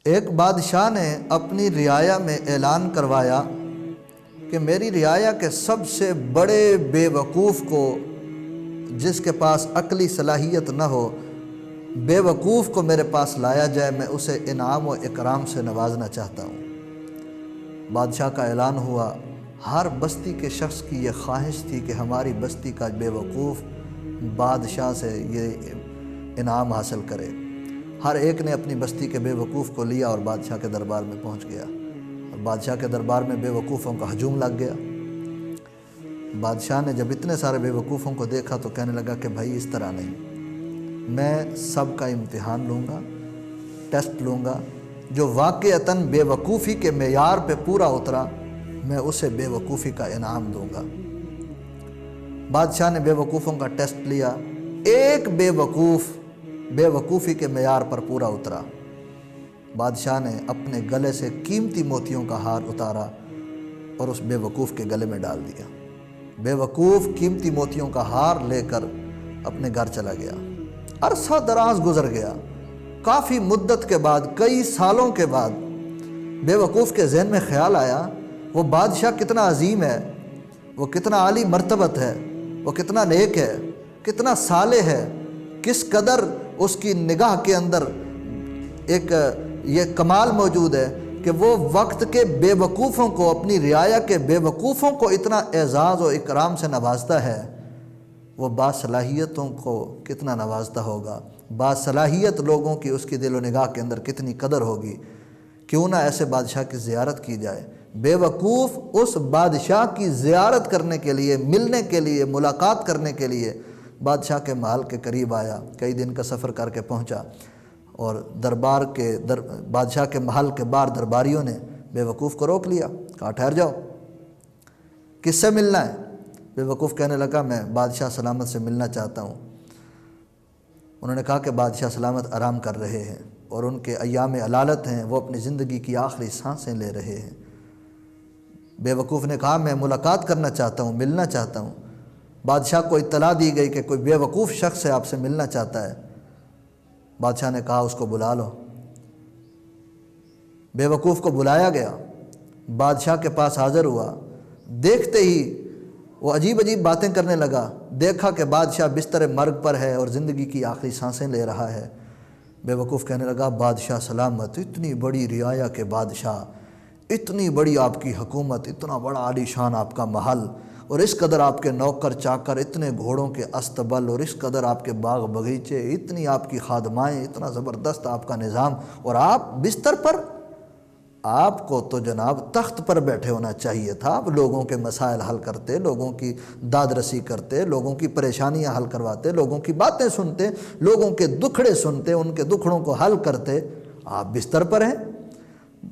ایک بادشاہ نے اپنی رعایا میں اعلان کروایا کہ میری رعایا کے سب سے بڑے بے وقوف کو، جس کے پاس عقلی صلاحیت نہ ہو، بے وقوف کو میرے پاس لایا جائے، میں اسے انعام و اکرام سے نوازنا چاہتا ہوں۔ بادشاہ کا اعلان ہوا۔ ہر بستی کے شخص کی یہ خواہش تھی کہ ہماری بستی کا بے وقوف بادشاہ سے یہ انعام حاصل کرے۔ ہر ایک نے اپنی بستی کے بے وقوف کو لیا اور بادشاہ کے دربار میں پہنچ گیا، اور بادشاہ کے دربار میں بے وقوفوں کا ہجوم لگ گیا۔ بادشاہ نے جب اتنے سارے بے وقوفوں کو دیکھا تو کہنے لگا کہ بھائی اس طرح نہیں، میں سب کا امتحان لوں گا، ٹیسٹ لوں گا، جو واقعتاً بے وقوفی کے معیار پہ پورا اترا میں اسے بے وقوفی کا انعام دوں گا۔ بادشاہ نے بے وقوفوں کا ٹیسٹ لیا، ایک بے وقوف بے وقوفی کے معیار پر پورا اترا۔ بادشاہ نے اپنے گلے سے قیمتی موتیوں کا ہار اتارا اور اس بے وقوف کے گلے میں ڈال دیا۔ بے وقوف قیمتی موتیوں کا ہار لے کر اپنے گھر چلا گیا۔ عرصہ دراز گزر گیا، کافی مدت کے بعد، کئی سالوں کے بعد بے وقوف کے ذہن میں خیال آیا وہ بادشاہ کتنا عظیم ہے، وہ کتنا عالی مرتبت ہے، وہ کتنا نیک ہے، کتنا صالح ہے، کس قدر اس کی نگاہ کے اندر ایک یہ کمال موجود ہے کہ وہ وقت کے بے وقوفوں کو، اپنی رعایا کے بے وقوفوں کو اتنا اعزاز و اکرام سے نوازتا ہے، وہ باصلاحیتوں کو کتنا نوازتا ہوگا، باصلاحیت لوگوں کی اس کی دل و نگاہ کے اندر کتنی قدر ہوگی۔ کیوں نہ ایسے بادشاہ کی زیارت کی جائے۔ بے وقوف اس بادشاہ کی زیارت کرنے کے لیے، ملنے کے لیے، ملاقات کرنے کے لیے بادشاہ کے محل کے قریب آیا، کئی دن کا سفر کر کے پہنچا، اور بادشاہ کے محل کے باہر درباریوں نے بے وقوف کو روک لیا، کہا ٹھہر جاؤ، کس سے ملنا ہے؟ بے وقوف کہنے لگا میں بادشاہ سلامت سے ملنا چاہتا ہوں۔ انہوں نے کہا کہ بادشاہ سلامت آرام کر رہے ہیں اور ان کے ایام علالت ہیں، وہ اپنی زندگی کی آخری سانسیں لے رہے ہیں۔ بے وقوف نے کہا میں ملاقات کرنا چاہتا ہوں، ملنا چاہتا ہوں۔ بادشاہ کو اطلاع دی گئی کہ کوئی بے وقوف شخص ہے آپ سے ملنا چاہتا ہے۔ بادشاہ نے کہا اس کو بلا لو۔ بے وقوف کو بلایا گیا، بادشاہ کے پاس حاضر ہوا۔ دیکھتے ہی وہ عجیب عجیب باتیں کرنے لگا۔ دیکھا کہ بادشاہ بستر مرگ پر ہے اور زندگی کی آخری سانسیں لے رہا ہے۔ بے وقوف کہنے لگا بادشاہ سلامت، اتنی بڑی رعایا کے بادشاہ، اتنی بڑی آپ کی حکومت، اتنا بڑا عالی شان آپ کا محل، اور اس قدر آپ کے نوکر چاکر، اتنے گھوڑوں کے استبل، اور اس قدر آپ کے باغ بغیچے، اتنی آپ کی خادمائیں، اتنا زبردست آپ کا نظام، اور آپ بستر پر؟ آپ کو تو جناب تخت پر بیٹھے ہونا چاہیے تھا۔ آپ لوگوں کے مسائل حل کرتے، لوگوں کی داد رسی کرتے، لوگوں کی پریشانیاں حل کرواتے، لوگوں کی باتیں سنتے، لوگوں کے دکھڑے سنتے، ان کے دکھڑوں کو حل کرتے۔ آپ بستر پر ہیں؟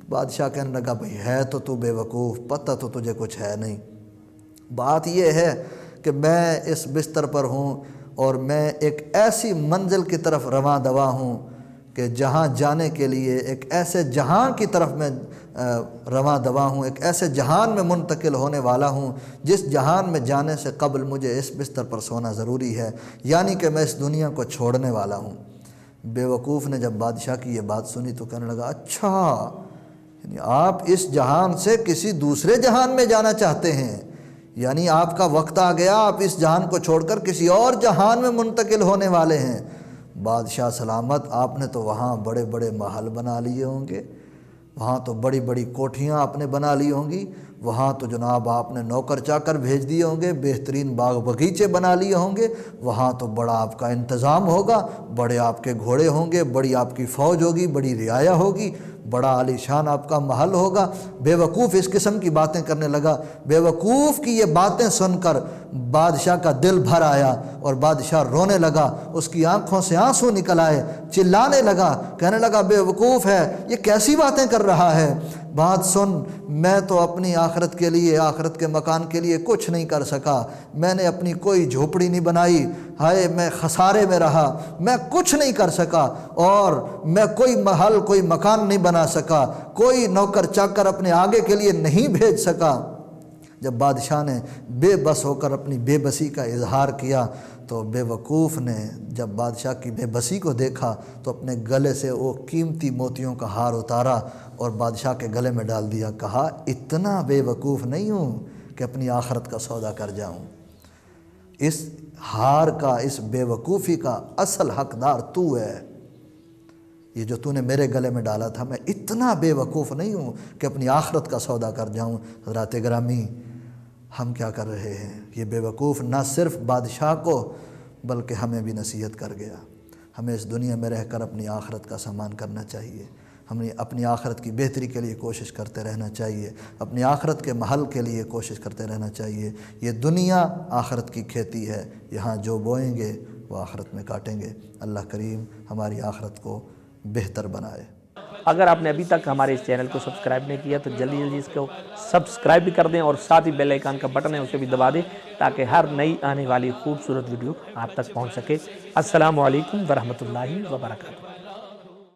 بادشاہ کہنے لگا بھئی ہے تو بے وقوف، پتہ تو تجھے کچھ ہے نہیں۔ بات یہ ہے کہ میں اس بستر پر ہوں اور میں ایک ایسی منزل کی طرف رواں دواں ہوں کہ جہاں جانے کے لیے ایک ایسے جہان کی طرف میں رواں دواں ہوں، ایک ایسے جہان میں منتقل ہونے والا ہوں جس جہان میں جانے سے قبل مجھے اس بستر پر سونا ضروری ہے، یعنی کہ میں اس دنیا کو چھوڑنے والا ہوں۔ بے وقوف نے جب بادشاہ کی یہ بات سنی تو کہنے لگا اچھا، یعنی آپ اس جہان سے کسی دوسرے جہان میں جانا چاہتے ہیں، یعنی آپ کا وقت آ گیا، آپ اس جہان کو چھوڑ کر کسی اور جہان میں منتقل ہونے والے ہیں۔ بادشاہ سلامت، آپ نے تو وہاں بڑے بڑے محل بنا لیے ہوں گے، وہاں تو بڑی بڑی کوٹھیاں آپ نے بنا لی ہوں گی، وہاں تو جناب آپ نے نوکر چاکر بھیج دیے ہوں گے، بہترین باغ بغیچے بنا لیے ہوں گے، وہاں تو بڑا آپ کا انتظام ہوگا، بڑے آپ کے گھوڑے ہوں گے، بڑی آپ کی فوج ہوگی، بڑی رعایا ہوگی، بڑا عالی شان آپ کا محل ہوگا۔ بے وقوف اس قسم کی باتیں کرنے لگا۔ بے وقوف کی یہ باتیں سن کر بادشاہ کا دل بھر آیا اور بادشاہ رونے لگا، اس کی آنکھوں سے آنسو نکل آئے، چلانے لگا، کہنے لگا بے وقوف ہے، یہ کیسی باتیں کر رہا ہے؟ بات سن، میں تو اپنی آخرت کے لیے، آخرت کے مکان کے لیے کچھ نہیں کر سکا، میں نے اپنی کوئی جھوپڑی نہیں بنائی، ہائے میں خسارے میں رہا، میں کچھ نہیں کر سکا، اور میں کوئی محل، کوئی مکان نہیں بنا سکا، کوئی نوکر چاکر اپنے آگے کے لیے نہیں بھیج سکا۔ جب بادشاہ نے بے بس ہو کر اپنی بے بسی کا اظہار کیا تو بے وقوف نے جب بادشاہ کی بے بسی کو دیکھا تو اپنے گلے سے وہ قیمتی موتیوں کا ہار اتارا اور بادشاہ کے گلے میں ڈال دیا، کہا اتنا بے وقوف نہیں ہوں کہ اپنی آخرت کا سودا کر جاؤں، اس ہار کا، اس بے وقوفی کا اصل حقدار تو ہے، یہ جو تو نے میرے گلے میں ڈالا تھا، میں اتنا بے وقوف نہیں ہوں کہ اپنی آخرت کا سودا کر جاؤں۔ حضرات گرامی، ہم کیا کر رہے ہیں؟ یہ بے وقوف نہ صرف بادشاہ کو بلکہ ہمیں بھی نصیحت کر گیا۔ ہمیں اس دنیا میں رہ کر اپنی آخرت کا سامان کرنا چاہیے، ہمیں اپنی آخرت کی بہتری کے لیے کوشش کرتے رہنا چاہیے، اپنی آخرت کے محل کے لیے کوشش کرتے رہنا چاہیے۔ یہ دنیا آخرت کی کھیتی ہے، یہاں جو بوئیں گے وہ آخرت میں کاٹیں گے۔ اللہ کریم ہماری آخرت کو بہتر بنائے۔ اگر آپ نے ابھی تک ہمارے اس چینل کو سبسکرائب نہیں کیا تو جلدی جلدی اس کو سبسکرائب بھی کر دیں، اور ساتھ ہی بیل آئیکن کا بٹن ہے اسے بھی دبا دیں تاکہ ہر نئی آنے والی خوبصورت ویڈیو آپ تک پہنچ سکے۔ السلام علیکم ورحمۃ اللہ وبرکاتہ۔